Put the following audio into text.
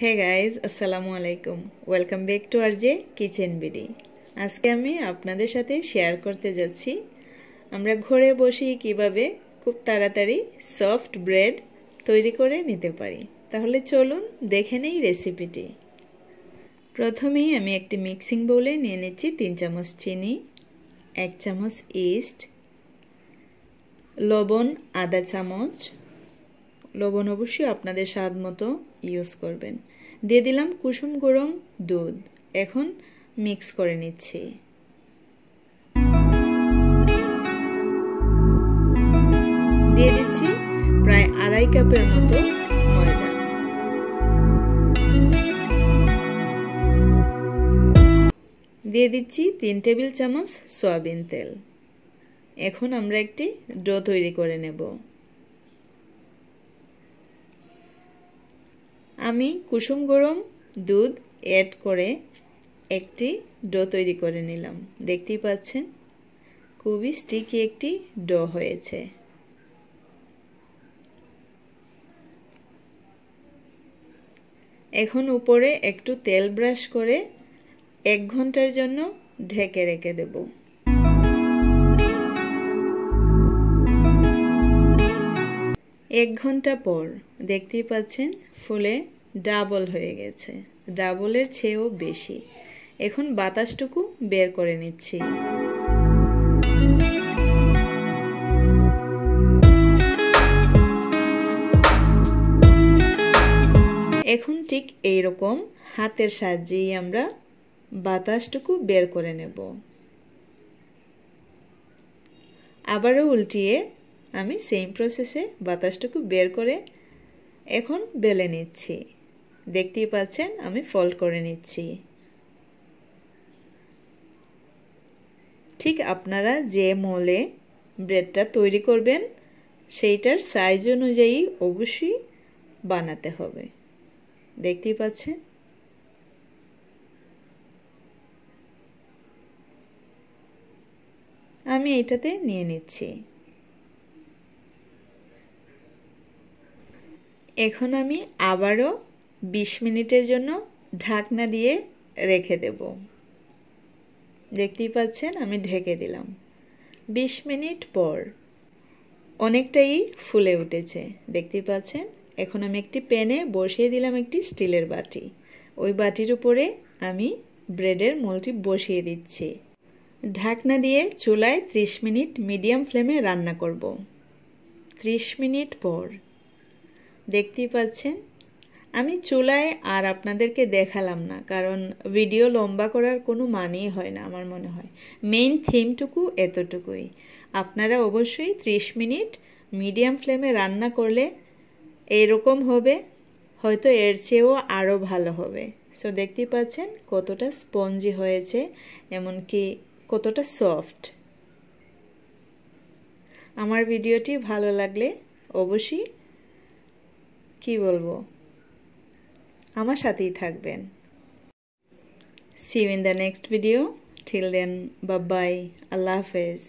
Hey guys, আসসালামু আলাইকুম। Welcome back to RJ kitchen BD. আজকে আমি আপনাদের সাথে শেয়ার করতে যাচ্ছি আমরা ঘরে বসে কিভাবে খুব তাড়াতাড়ি সফট ব্রেড তৈরি করে নিতে পারি। তাহলে চলুন দেখে নেই রেসিপিটি। প্রথমেই আমি একটি মিক্সিং বাউলে নিয়ে নিচ্ছি 3 চামচ চিনি, 1 চামচ ইস্ট, লবণ আধা চামচ, লবণ অবশ্যই আপনাদের স্বাদ মতো ইউজ করবেন। দিয়ে দিলাম কুসুম গরম দুধ। এখন মিক্স করে নিচ্ছি। দিয়ে দিচ্ছি প্রায় 2.5 কাপের মতো ময়দা। দিয়ে দিচ্ছি 3 টেবিল চামচ সয়াবিন তেল। এখন আমরা একটি ডো তৈরি করে নেব। আমি কুসুম গরম দুধ অ্যাড করে একটি ডো তৈরি করে নিলাম। দেখতেই পাচ্ছেন খুবই স্টিকি একটি ডো হয়েছে। এখন উপরে একটু তেল ব্রাশ করে 1 ঘন্টার জন্য ঢেকে রেখে দেব। এক ঘন্টা পর দেখতেই পাচ্ছেন ফুলে ডাবল হয়ে গেছে, ডাবলের চেয়েও বেশি। এখন বাতাসটুকু বের করে নিচ্ছি। এখন ঠিক এইরকম হাতের সাহায্যেই আমরা বাতাসটুকু বের করে নেব। আবারও উল্টিয়ে আমি সেম প্রসেসে বাতাসটুকু বের করে এখন বেলে নিচ্ছি। দেখতেই পাচ্ছেন আমি ফোল্ড করে নিচ্ছি। ঠিক আপনারা যে মোলে ব্রেডটা তৈরি করবেন সেইটার সাইজ অনুযায়ী অবশ্যই বানাতে হবে। দেখতেই পাচ্ছেন আমি এটাতে নিয়ে নিচ্ছি। এখন আমি আবারও 20 মিনিটের জন্য ঢাকনা দিয়ে রেখে দেব। দেখতেই পাচ্ছেন আমি ঢেকে দিলাম। 20 মিনিট পর অনেকটাই ফুলে উঠেছে, দেখতেই পাচ্ছেন। এখন আমি একটি প্যানে বসিয়ে দিলাম একটি স্টিলের বাটি। ওই বাটির উপরে আমি ব্রেডের মোলটি বসিয়ে দিচ্ছি। ঢাকনা দিয়ে চুলায় 30 মিনিট মিডিয়াম ফ্লেমে রান্না করব। 30 মিনিট পর দেখতেই পাচ্ছেন আমি চুলায় আর আপনাদেরকে দেখালাম না, কারণ ভিডিও লম্বা করার কোনো মানেই হয় না। আমার মনে হয় মেইন থিমটুকু এতটুকুই। আপনারা অবশ্যই 30 মিনিট মিডিয়াম ফ্লেমে রান্না করলে এরকম হবে, হয়তো এর চেয়েও আরও ভালো হবে। সো দেখতেই পাচ্ছেন কতটা স্পঞ্জি হয়েছে, এমনকি কতটা সফট। আমার ভিডিওটি ভালো লাগলে অবশ্যই কি বলবো, আমার সাথেই থাকবেন। See you in the next video. Till then, bye bye. Allah Hafiz.